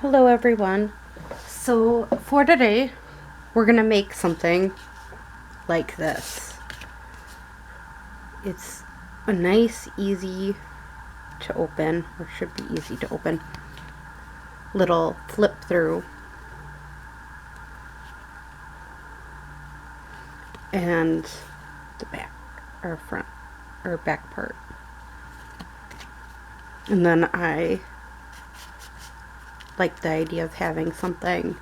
Hello everyone. So for today, we're gonna make something like this. It's a nice, easy to open, or should be easy to open, little flip through. And the back, or front, or back part. And then I like the idea of having something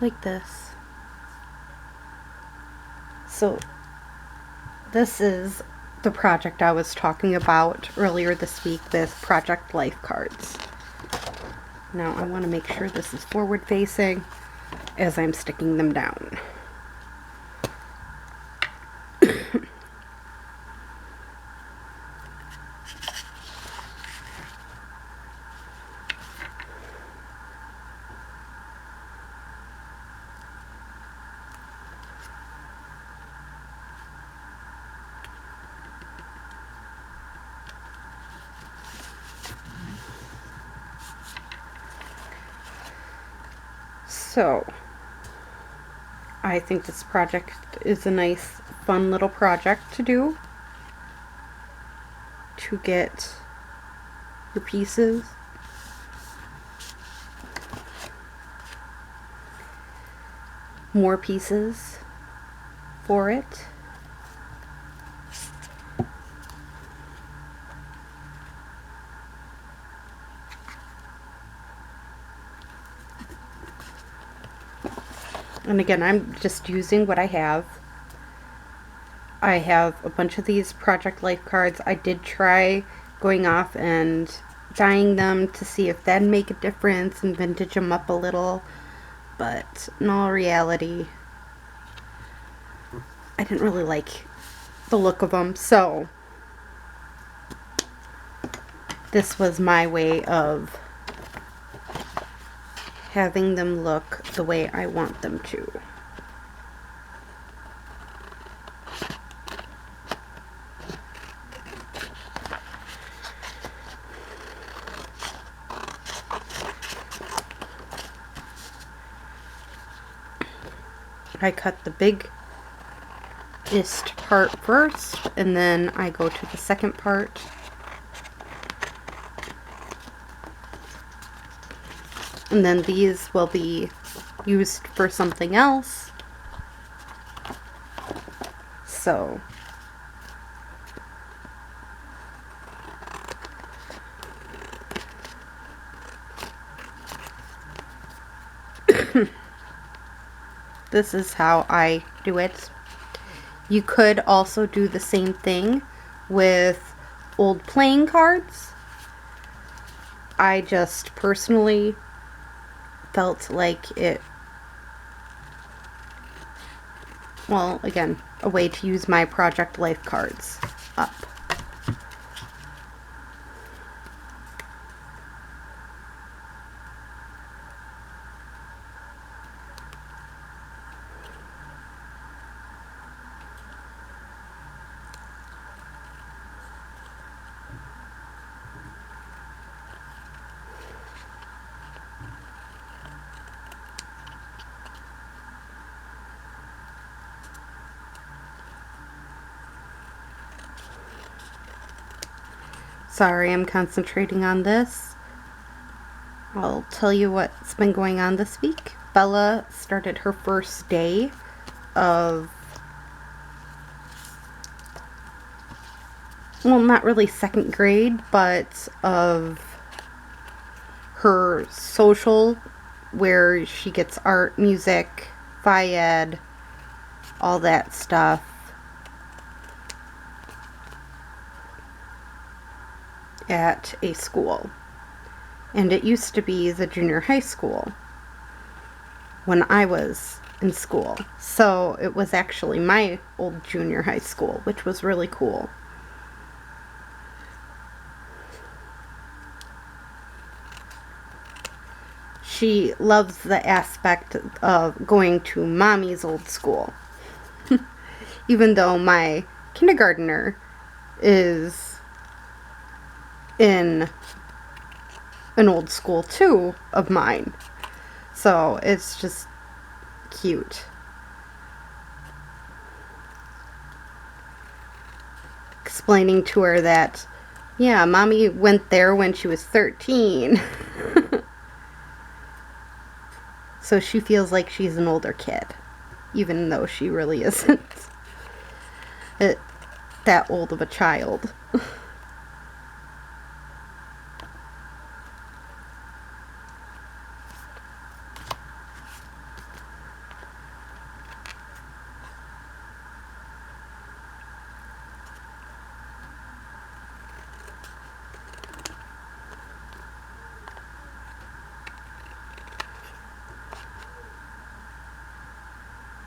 like this. So this is the project I was talking about earlier this week with Project Life cards. Now I want to make sure this is forward facing as I'm sticking them down. So, I think this project is a nice, fun little project to do. To get your pieces. More pieces for it. And again, I'm just using what I have. I have a bunch of these Project Life cards. I did try going off and dyeing them to see if that'd make a difference and vintage them up a little. But in all reality, I didn't really like the look of them. So this was my way of having them look the way I want them to. I cut the biggest part first, and then I go to the second part. And then these will be used for something else. So this is how I do it. You could also do the same thing with old playing cards. I just personally felt like it, well, again, a way to use my Project Life cards up. Sorry, I'm concentrating on this. I'll tell you what's been going on this week. Bella started her first day of, well, not really second grade, but of her social, where she gets art, music, phy ed, all that stuff. At a school. And it used to be the junior high school when I was in school. So it was actually my old junior high school, which was really cool. She loves the aspect of going to mommy's old school. Even though my kindergartner is in an old school too of mine. So it's just cute. Explaining to her that, yeah, mommy went there when she was 13. So she feels like she's an older kid, even though she really isn't that old of a child.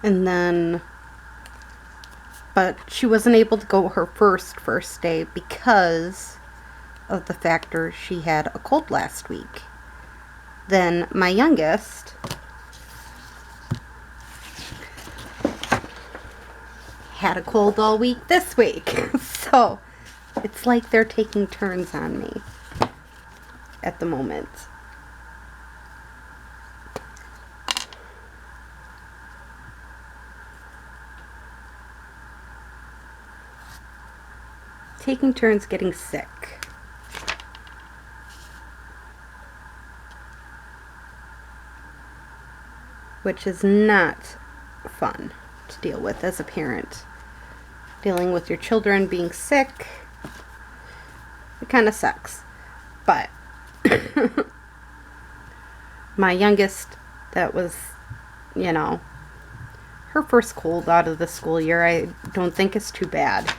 And then, but she wasn't able to go her first day because of the factor she had a cold last week. Then my youngest had a cold all week this week. So it's like they're taking turns on me at the moment. Taking turns getting sick. Which is not fun to deal with as a parent. Dealing with your children being sick, it kind of sucks. But my youngest, that was, her first cold out of the school year, I don't think is too bad.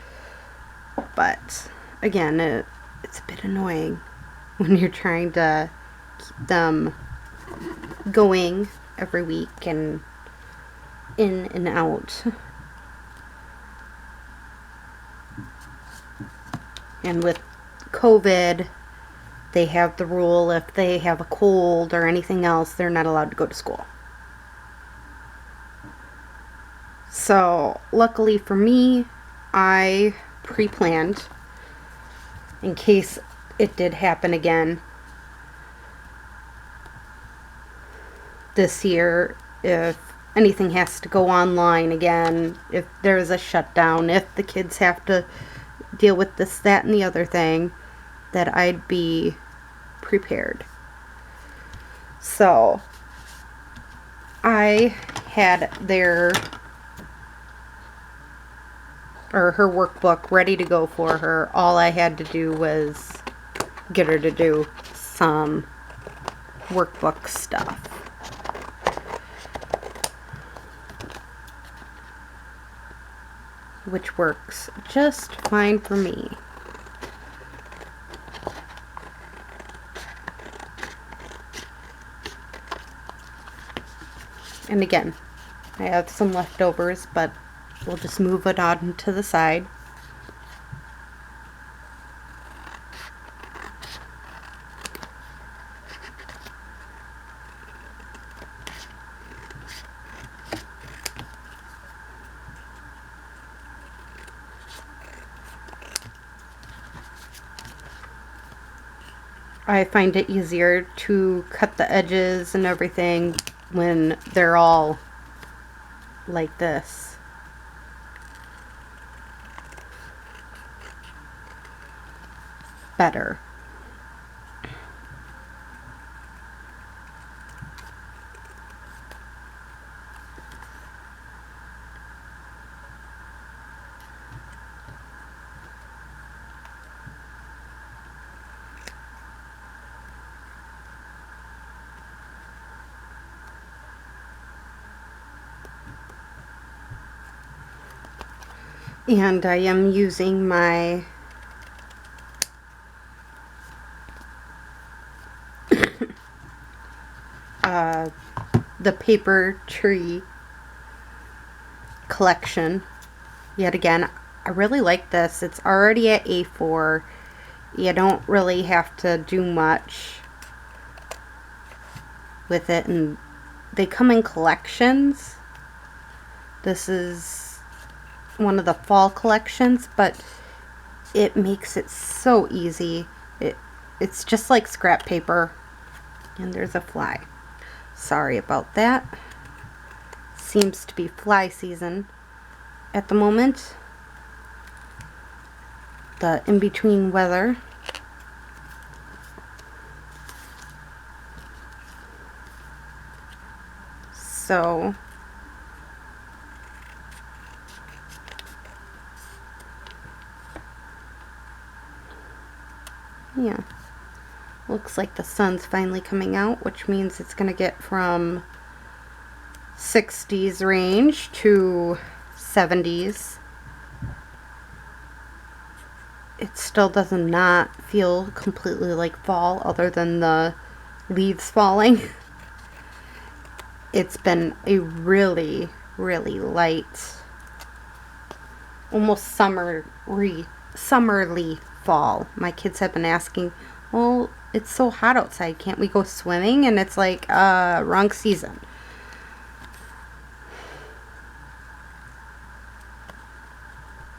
But again, it's a bit annoying when you're trying to keep them going every week and in and out. And with COVID, they have the rule if they have a cold or anything else, they're not allowed to go to school. So luckily for me, I pre-planned in case it did happen again this year. If anything has to go online again, if there's a shutdown, if the kids have to deal with this, that, and the other thing, that I'd be prepared. So I had her workbook ready to go for her. All I had to do was get her to do some workbook stuff. Which works just fine for me. And again, I have some leftovers, but we'll just move it on to the side. I find it easier to cut the edges and everything when they're all like this. Better. And I am using my the paper tree collection yet again. I really like this. It's already at A4. You don't really have to do much with it, and they come in collections. This is one of the fall collections, but it makes it so easy. It's just like scrap paper. And there's a fly. Sorry about that. Seems to be fly season at the moment. The in-between weather. So yeah, looks like the sun's finally coming out, which means it's gonna get from 60s range to 70s. It still does not feel completely like fall, other than the leaves falling. It's been a really, really light, almost summerly fall. My kids have been asking, well, it's so hot outside, can't we go swimming? And it's like, wrong season.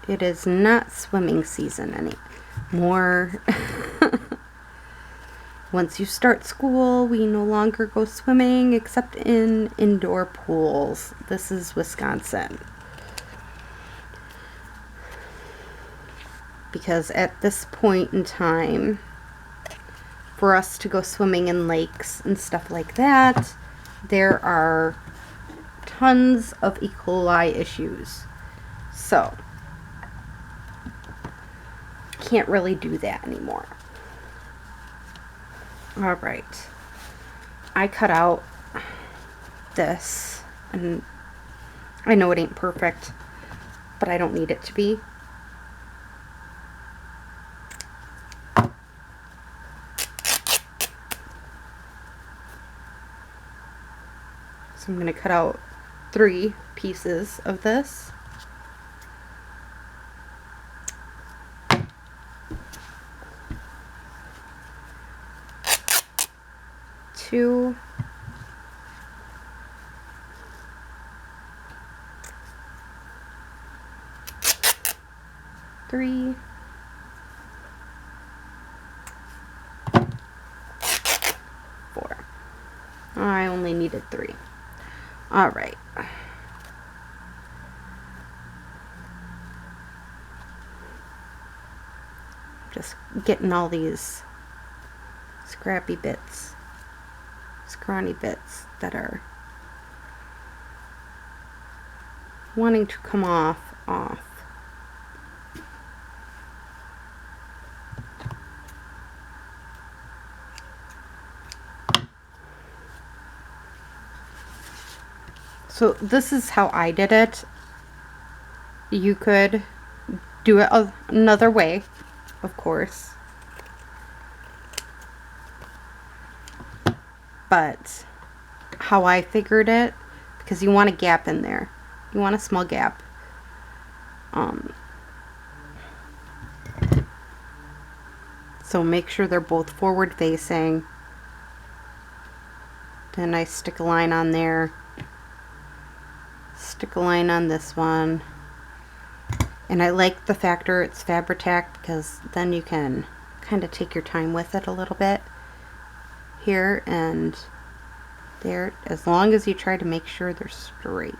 It is not swimming season anymore. Once you start school, we no longer go swimming except in indoor pools. This is Wisconsin. Because at this point in time, for us to go swimming in lakes and stuff like that, there are tons of E. coli issues. So, can't really do that anymore. Alright, I cut out this, and I know it ain't perfect, but I don't need it to be. So I'm going to cut out 3 pieces of this. Two, 3, 4. I only needed 3. Alright. Just getting all these scrappy bits, scrawny bits that are wanting to come off. So this is how I did it. You could do it another way, of course. But how I figured it, because you want a gap in there. You want a small gap. So make sure they're both forward facing. Then I stick a line on there. Stick a line on this one. And I like the factor it's Fabri-Tac, because then you can kind of take your time with it a little bit. Here and there, as long as you try to make sure they're straight.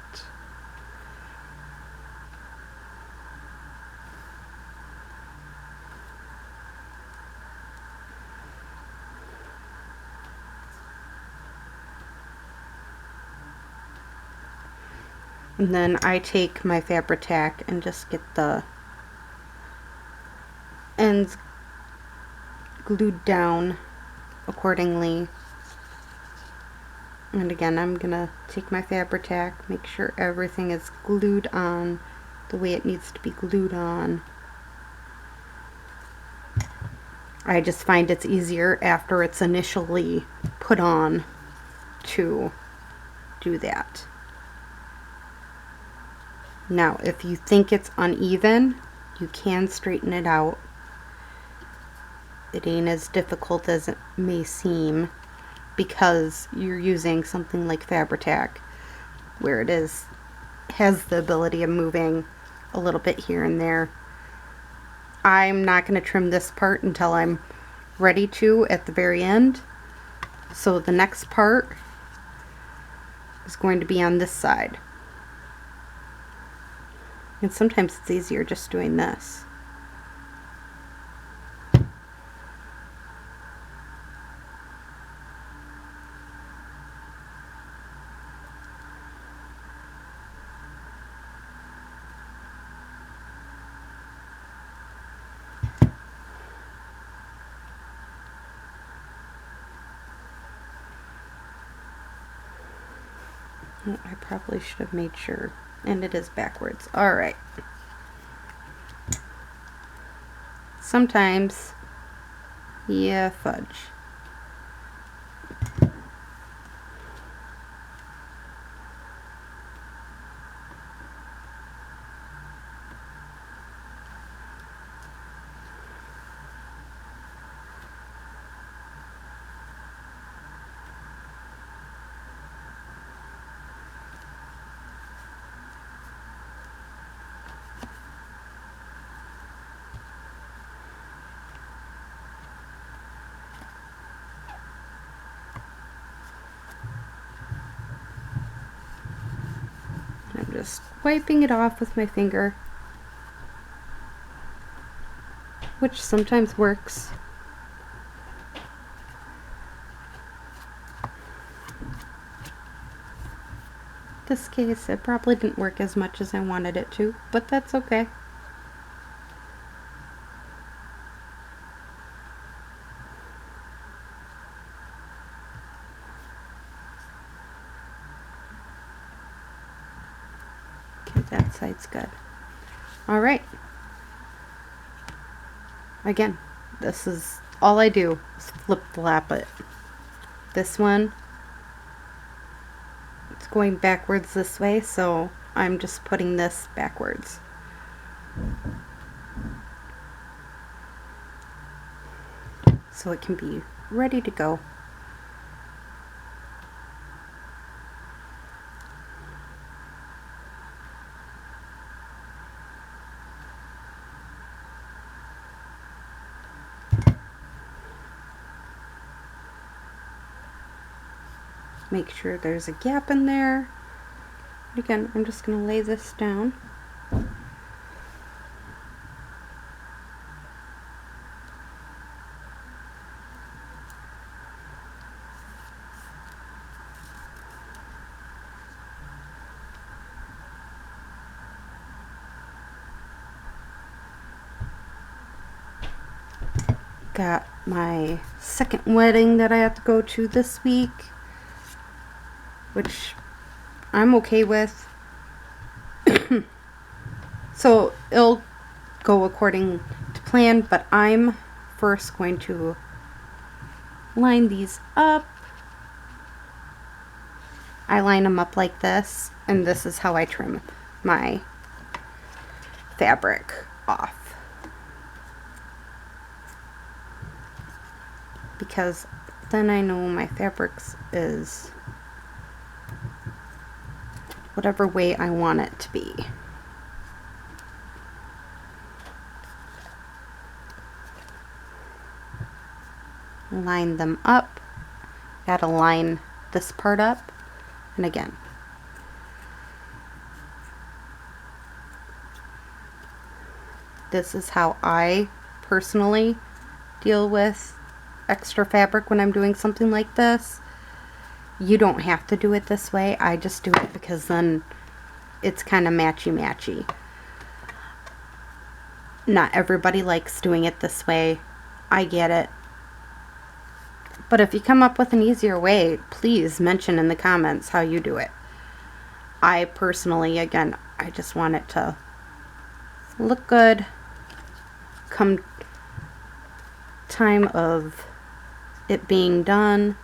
And then I take my Fabri-Tac and just get the ends glued down accordingly. And again, I'm gonna take my Fabri-Tac, make sure everything is glued on the way it needs to be glued on. I just find it's easier after it's initially put on to do that. Now, if you think it's uneven, you can straighten it out. It ain't as difficult as it may seem, because you're using something like Fabri-Tac, where it has the ability of moving a little bit here and there. I'm not going to trim this part until I'm ready to at the very end. So the next part is going to be on this side. And sometimes it's easier just doing this. Oh, I probably should have made sure. And it is backwards. Alright. Sometimes, yeah, fudge. I'm just wiping it off with my finger, which sometimes works. This case, it probably didn't work as much as I wanted it to, but that's okay. Okay, that side's good. Alright. Again, this is all I do is flip-flap it. This one, it's going backwards this way, so I'm just putting this backwards. So it can be ready to go. Make sure there's a gap in there. Again, I'm just going to lay this down. Got my second wedding that I have to go to this week, which I'm okay with. So it'll go according to plan, but I'm first going to line these up. I line them up like this, and this is how I trim my fabric off. Because then I know my fabrics is whatever way I want it to be. Line them up. Gotta line this part up. And again, this is how I personally deal with extra fabric when I'm doing something like this. You don't have to do it this way. I just do it because then it's kind of matchy-matchy. Not everybody likes doing it this way. I get it. But if you come up with an easier way, please mention in the comments how you do it. I personally, again, I just want it to look good. Come time of it being done,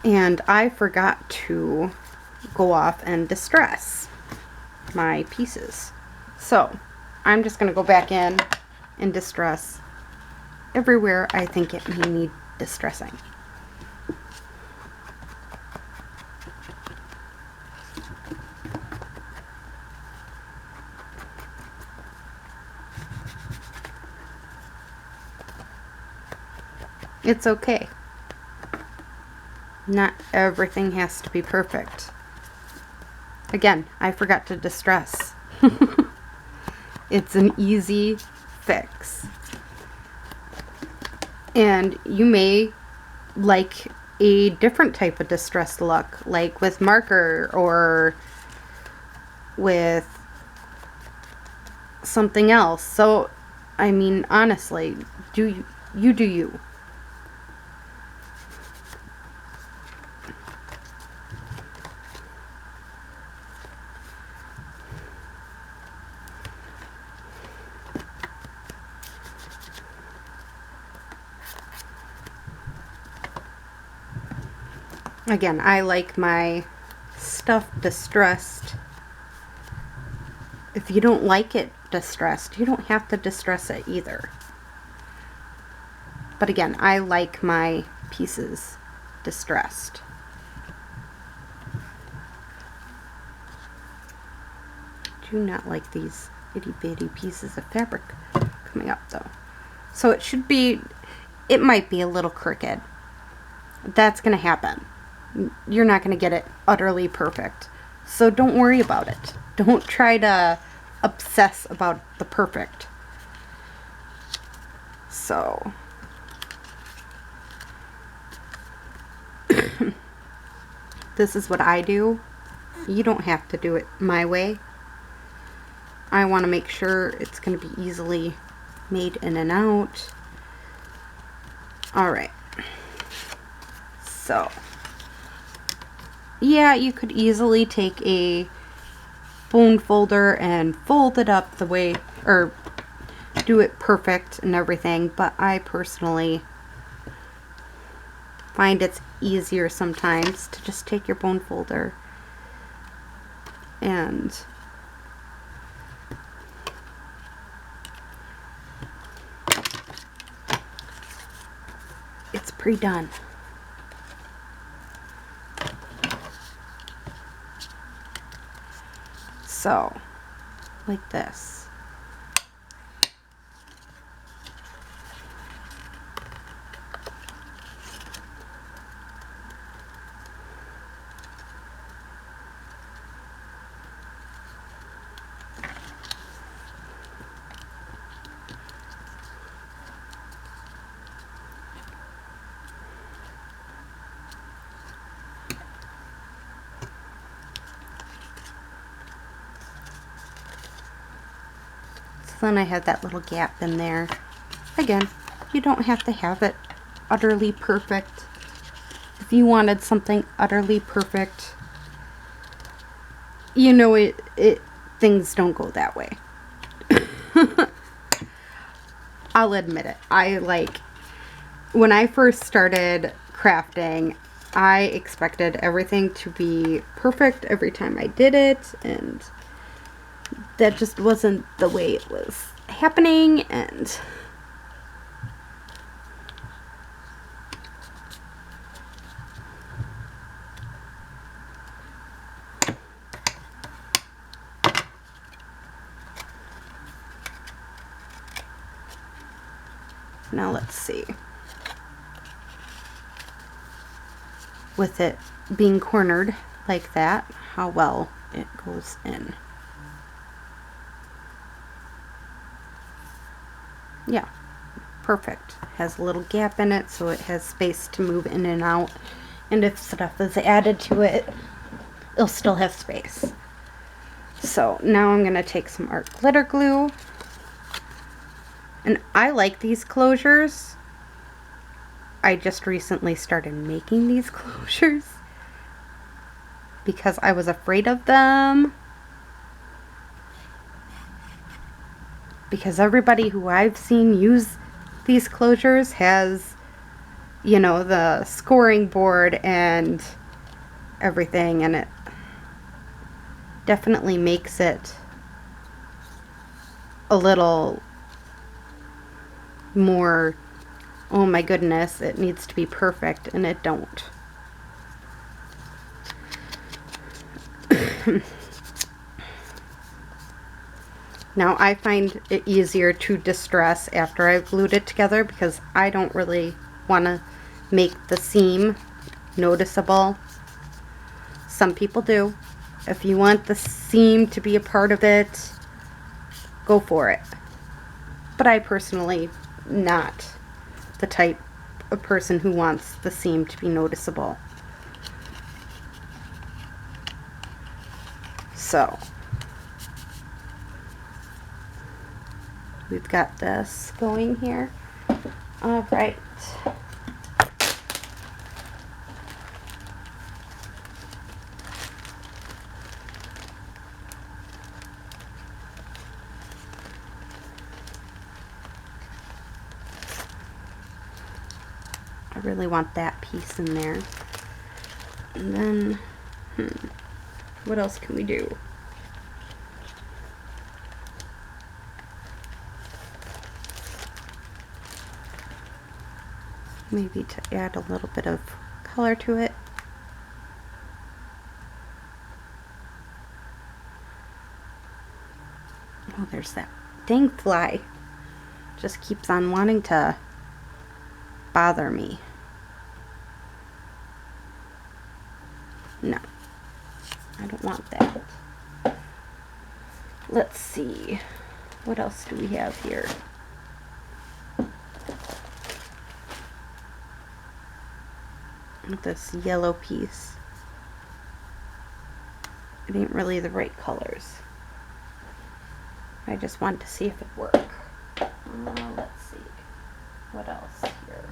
and I forgot to go off and distress my pieces, so I'm just going to go back in and distress everywhere I think it may need distressing. It's okay. Not everything has to be perfect. Again, I forgot to distress. It's an easy fix. And you may like a different type of distress look, like with marker or with something else. So, I mean, honestly, do you. Again, I like my stuff distressed. If you don't like it distressed, you don't have to distress it either. But again, I like my pieces distressed. Do not like these itty bitty pieces of fabric coming up though. So it should be, it might be a little crooked. That's gonna happen. You're not gonna get it utterly perfect. So don't worry about it. Don't try to obsess about the perfect. So this is what I do. You don't have to do it my way. I want to make sure it's going to be easily made in and out. Alright. So, yeah, you could easily take a bone folder and fold it up the way, or do it perfect and everything, but I personally find it's easier sometimes to just take your bone folder and it's pre-done. So, like this. Then I have that little gap in there. Again, you don't have to have it utterly perfect. If you wanted something utterly perfect, you know things don't go that way. I'll admit it. When I first started crafting, I expected everything to be perfect every time I did it, and that just wasn't the way it was happening. And now let's see, with it being cornered like that, how well it goes in. Yeah, perfect. Has a little gap in it, so it has space to move in and out. And if stuff is added to it, it'll still have space. So now I'm going to take some art glitter glue. And I like these closures. I just recently started making these closures because I was afraid of them. Because everybody who I've seen use these closures has, you know, the scoring board and everything, and it definitely makes it a little more, oh my goodness, it needs to be perfect, and it don't. Now, I find it easier to distress after I've glued it together because I don't really want to make the seam noticeable. Some people do. If you want the seam to be a part of it, go for it. But I personally not the type of person who wants the seam to be noticeable. So we've got this going here. All right. I really want that piece in there. And then, what else can we do? Maybe to add a little bit of color to it. Oh, there's that dang fly. Just keeps on wanting to bother me. No, I don't want that. Let's see. What else do we have here? This yellow piece. It ain't really the right colors. I just wanted to see if it worked. Let's see. What else here?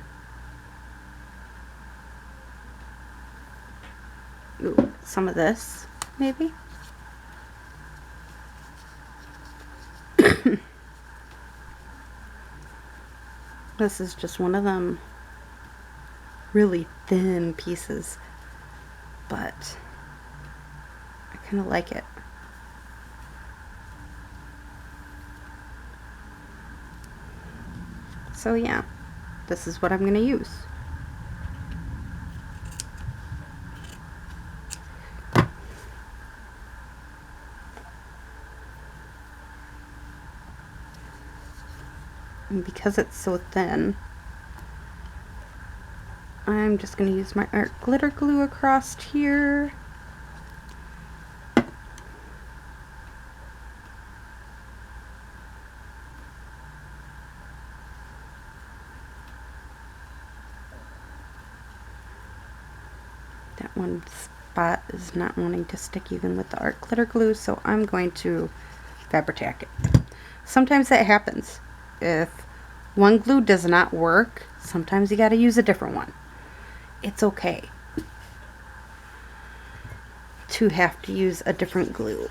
Ooh, some of this, maybe? This is just one of them really thin pieces, but I kind of like it. So yeah, this is what I'm going to use. And because it's so thin, I'm just going to use my art glitter glue across here. That one spot is not wanting to stick even with the art glitter glue, so I'm going to Fabri-Tac it. Sometimes that happens. If one glue does not work, sometimes you got to use a different one. It's okay to have to use a different glue.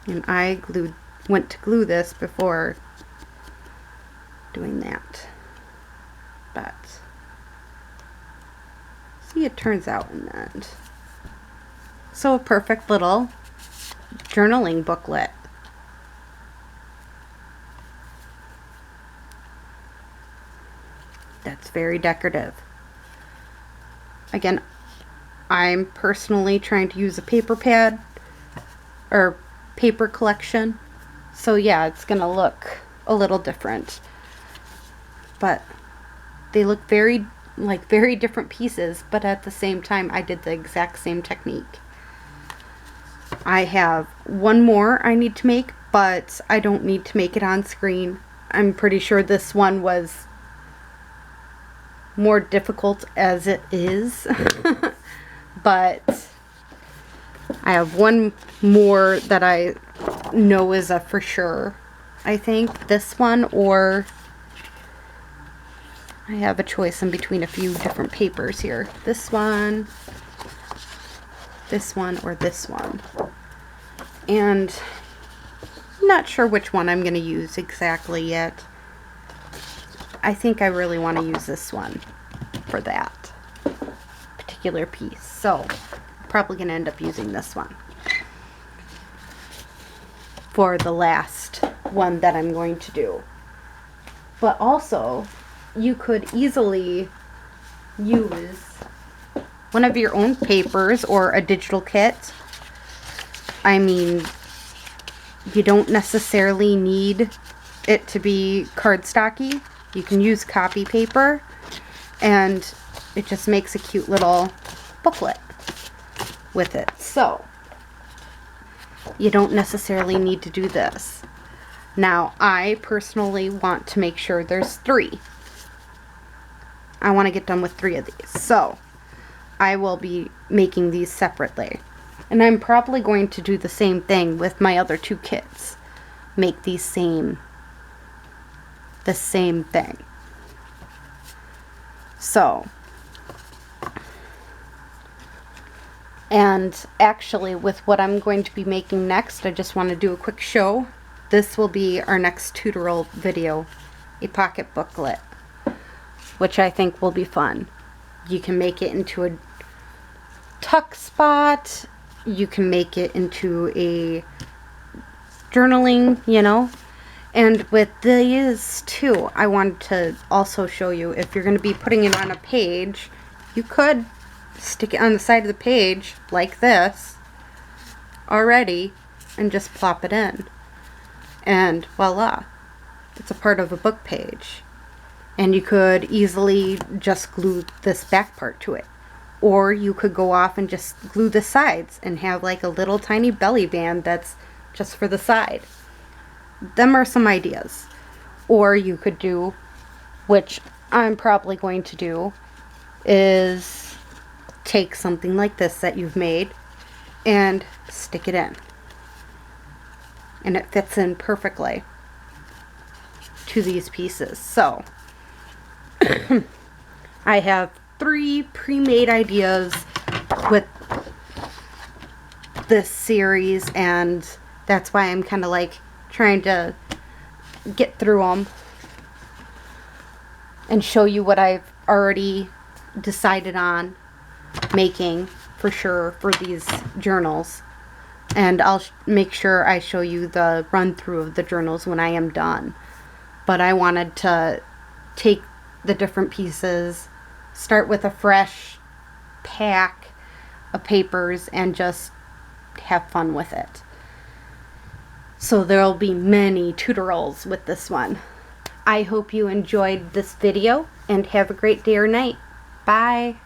And I went to glue this before doing that. But see, it turns out in the end. So a perfect little journaling booklet. That's very decorative. Again, I'm personally trying to use a paper pad or paper collection. So yeah, it's gonna look a little different. But they look very different pieces, but at the same time I did the exact same technique. I have one more I need to make, but I don't need to make it on screen. I'm pretty sure this one was more difficult as it is. But I have one more that I know is a for sure. I think this one, or I have a choice in between a few different papers here. This one, or this one. And I'm not sure which one I'm going to use exactly yet. I think I really want to use this one for that particular piece. So I'm probably going to end up using this one for the last one that I'm going to do. But also, you could easily use one of your own papers or a digital kit I mean, you don't necessarily need it to be cardstocky. You can use copy paper, and it just makes a cute little booklet with it. So you don't necessarily need to do this. Now, I personally want to make sure there's 3. I want to get done with 3 of these. So I will be making these separately. And I'm probably going to do the same thing with my other 2 kits. Make the same thing. So, and actually with what I'm going to be making next, I just want to do a quick show. This will be our next tutorial video, a pocket booklet, which I think will be fun. You can make it into a tuck spot. You can make it into a journaling, you know. And with these too, I wanted to also show you, if you're going to be putting it on a page, you could stick it on the side of the page like this already and just plop it in. And voila, it's a part of a book page. And you could easily just glue this back part to it. Or you could go off and just glue the sides and have like a little tiny belly band that's just for the side. Them are some ideas. Or you could do, which I'm probably going to do, is take something like this that you've made and stick it in. And it fits in perfectly to these pieces. So I have 3 pre-made ideas with this series, and that's why I'm kind of like trying to get through them and show you what I've already decided on making for sure for these journals. And I'll make sure I show you the run through of the journals when I am done. But I wanted to take the different pieces, start with a fresh pack of papers, and just have fun with it. So there'll be many tutorials with this one. I hope you enjoyed this video and have a great day or night. Bye.